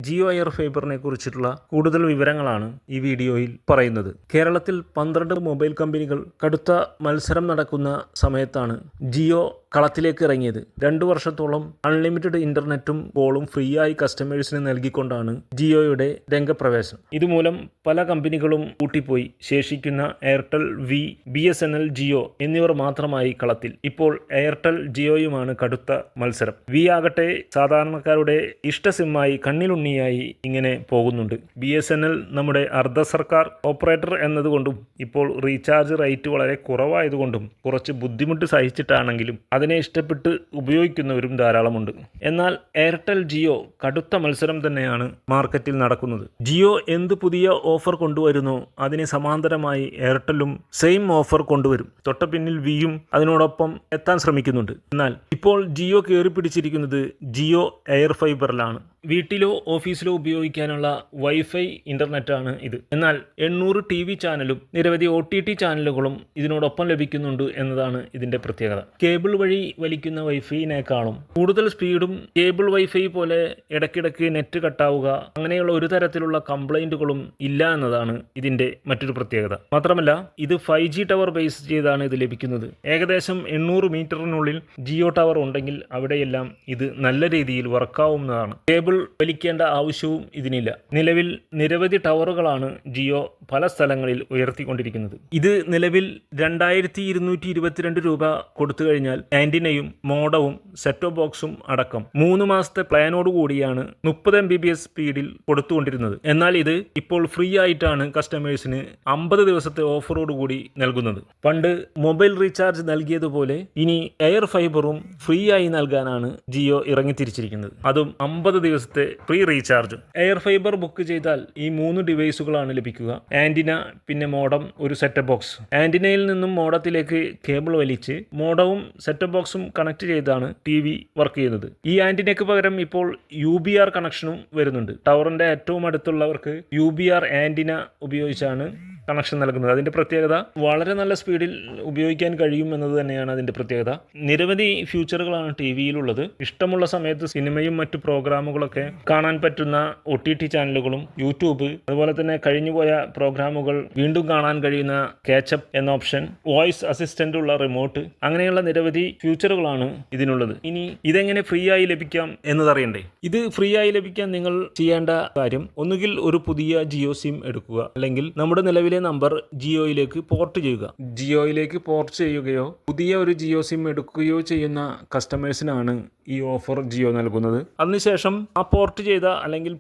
Jio air ഫൈബറിനെ കുറിച്ചിട്ടുള്ള കൂടുതൽ വിവരങ്ങളാണ് ഈ വീഡിയോയിൽ പറയുന്നത്. കേരളത്തിൽ 12 മൊബൈൽ കമ്പനികൾ കടുത്ത മത്സരം നടക്കുന്ന സമയത്താണ് ജിയോ കളത്തിലേക്ക് ഇറങ്ങിയത്. 2 വർഷത്തോളം അൺലിമിറ്റഡ് ഇന്റർനെറ്റും കോളും ഫ്രീ ആയി കസ്റ്റമേഴ്സിന് നൽകിക്കൊണ്ടാണ് ജിയോയുടെ രംഗപ്രവേശനം. ഇതുമൂലം പല കമ്പനികളും കൂട്ടിപ്പോയി. ശേഷിക്കുന്ന എയർടെൽ, വി, BSNL, ജിയോ എന്നിവർ മാത്രമായി കളത്തിൽ. ഇപ്പോൾ എയർടെൽ ജിയോയുമാണ് കടുത്ത മത്സരം. വി ആകട്ടെ സാധാരണക്കാരുടെ ഇഷ്ട സിമ്മായി, കണ്ണിലുണ്ണിയായി ഇങ്ങനെ പോകുന്നുണ്ട്. BSNL നമ്മുടെ അർദ്ധ സർക്കാർ ഓപ്പറേറ്റർ എന്നതുകൊണ്ടും ഇപ്പോൾ റീചാർജ് റേറ്റ് വളരെ കുറവായതുകൊണ്ടും കുറച്ച് ബുദ്ധിമുട്ട് സഹിച്ചിട്ടാണെങ്കിലും അതിനെ ഇഷ്ടപ്പെട്ട് ഉപയോഗിക്കുന്നവരും ധാരാളമുണ്ട്. എന്നാൽ എയർടെൽ ജിയോ കടുത്ത മത്സരം തന്നെയാണ് മാർക്കറ്റിൽ നടക്കുന്നത്. ജിയോ എന്ത് പുതിയ ഓഫർ കൊണ്ടുവരുന്നോ അതിന് സമാന്തരമായി എയർടെല്ലും സെയിം ഓഫർ കൊണ്ടുവരും. തൊട്ട പിന്നിൽ വിയും അതിനോടൊപ്പം എത്താൻ ശ്രമിക്കുന്നുണ്ട്. എന്നാൽ ഇപ്പോൾ ജിയോ കയറി പിടിച്ചിരിക്കുന്നത് ജിയോ എയർ ഫൈബറിലാണ്. വീട്ടിലോ ഓഫീസിലോ ഉപയോഗിക്കാനുള്ള വൈഫൈ ഇന്റർനെറ്റാണ് ഇത്. എന്നാൽ 800 TV ചാനലും നിരവധി OTT ചാനലുകളും ഇതിനോടൊപ്പം ലഭിക്കുന്നുണ്ട് എന്നതാണ് ഇതിന്റെ പ്രത്യേകത. കേബിൾ വഴി വലിക്കുന്ന വൈഫൈനേക്കാളും കൂടുതൽ സ്പീഡും കേബിൾ വൈഫൈ പോലെ ഇടയ്ക്കിടയ്ക്ക് നെറ്റ് കട്ടാവുക അങ്ങനെയുള്ള ഒരു തരത്തിലുള്ള കംപ്ലൈന്റുകളും ഇല്ല എന്നതാണ് ഇതിന്റെ മറ്റൊരു പ്രത്യേകത. മാത്രമല്ല ഇത് 5G ടവർ ബേസ് ചെയ്താണ് ഇത് ലഭിക്കുന്നത്. ഏകദേശം 800 മീറ്ററിനുള്ളിൽ ജിയോ ടവർ ഉണ്ടെങ്കിൽ അവിടെയെല്ലാം ഇത് നല്ല രീതിയിൽ വർക്കാവുന്നതാണ്. കേബിൾ വലിക്കേണ്ട ആവശ്യവും ഇതിനില്ല. നിലവിൽ നിരവധി ടവറുകളാണ് ജിയോ പല സ്ഥലങ്ങളിൽ ഉയർത്തിക്കൊണ്ടിരിക്കുന്നത്. ഇത് നിലവിൽ 2222 രൂപ കൊടുത്തു കഴിഞ്ഞാൽ ആന്റിനയും മോഡവും സെറ്റോ ബോക്സും അടക്കം 3 മാസത്തെ പ്ലാനോട് കൂടിയാണ് 30 MBPS സ്പീഡിൽ കൊടുത്തുകൊണ്ടിരുന്നത്. എന്നാൽ ഇത് ഇപ്പോൾ ഫ്രീ ആയിട്ടാണ് കസ്റ്റമേഴ്സിന് 50 ദിവസത്തെ ഓഫറോട് കൂടി നൽകുന്നത്. പണ്ട് മൊബൈൽ റീചാർജ് നൽകിയതുപോലെ ഇനി എയർ ഫൈബറും ഫ്രീ ആയി നൽകാനാണ് ജിയോ ഇറങ്ങിത്തിരിച്ചിരിക്കുന്നത്. അതും 50 ദിവസത്തെ free recharge. Air fibre book ചെയ്താൽ ഈ 3 ഡിവൈസുകളാണ് ലഭിക്കുക. ആന്റിന, പിന്നെ മോഡം, ഒരു സെറ്റപ്പ് ബോക്സ്. ആന്റിനയിൽ നിന്നും മോഡത്തിലേക്ക് കേബിൾ വലിച്ച് മോഡവും സെറ്റപ്പ് ബോക്സും കണക്ട് ചെയ്താണ് TV വർക്ക് ചെയ്യുന്നത്. ഈ ആന്റിനയ്ക്ക് പകരം ഇപ്പോൾ UBR കണക്ഷനും വരുന്നുണ്ട്. ടവറിന്റെ ഏറ്റവും അടുത്തുള്ളവർക്ക് UBR ആന്റിന ഉപയോഗിച്ചാണ് കണക്ഷൻ നൽകുന്നത്. അതിൻ്റെ പ്രത്യേകത വളരെ നല്ല സ്പീഡിൽ ഉപയോഗിക്കാൻ കഴിയും എന്നത് തന്നെയാണ് അതിൻ്റെ പ്രത്യേകത. നിരവധി ഫ്യൂച്ചറുകളാണ് TVയിലുള്ളത്. ഇഷ്ടമുള്ള സമയത്ത് സിനിമയും മറ്റു പ്രോഗ്രാമുകളൊക്കെ കാണാൻ പറ്റുന്ന OTT ചാനലുകളും, യൂട്യൂബ്, അതുപോലെ തന്നെ കഴിഞ്ഞുപോയ പ്രോഗ്രാമുകൾ വീണ്ടും കാണാൻ കഴിയുന്ന കാച്ചപ്പ് എന്ന ഓപ്ഷൻ, വോയിസ് അസിസ്റ്റന്റ് ഉള്ള റിമോട്ട്, അങ്ങനെയുള്ള നിരവധി ഫ്യൂച്ചറുകളാണ് ഇതിനുള്ളത്. ഇനി ഇതെങ്ങനെ ഫ്രീ ആയി ലഭിക്കാം എന്നതറിയണ്ടേ? ഇത് ഫ്രീ ആയി ലഭിക്കാൻ നിങ്ങൾ ചെയ്യേണ്ട കാര്യം ഒന്നുകിൽ ഒരു പുതിയ ജിയോ സിം എടുക്കുക, അല്ലെങ്കിൽ നമ്മുടെ നിലവിലെ നമ്പർ ജിയോയിലേക്ക് പോർട്ട് ചെയ്യുക. ജിയോയിലേക്ക് പോർട്ട് ചെയ്യുകയോ പുതിയ ഒരു ജിയോ സിം എടുക്കുകയോ ചെയ്യുന്ന കസ്റ്റമേഴ്സിനാണ് ഈ ഓഫർ ജിയോ നൽകുന്നത്. അതിനുശേഷം ആ പോർട്ട് ചെയ്ത അല്ലെങ്കിൽ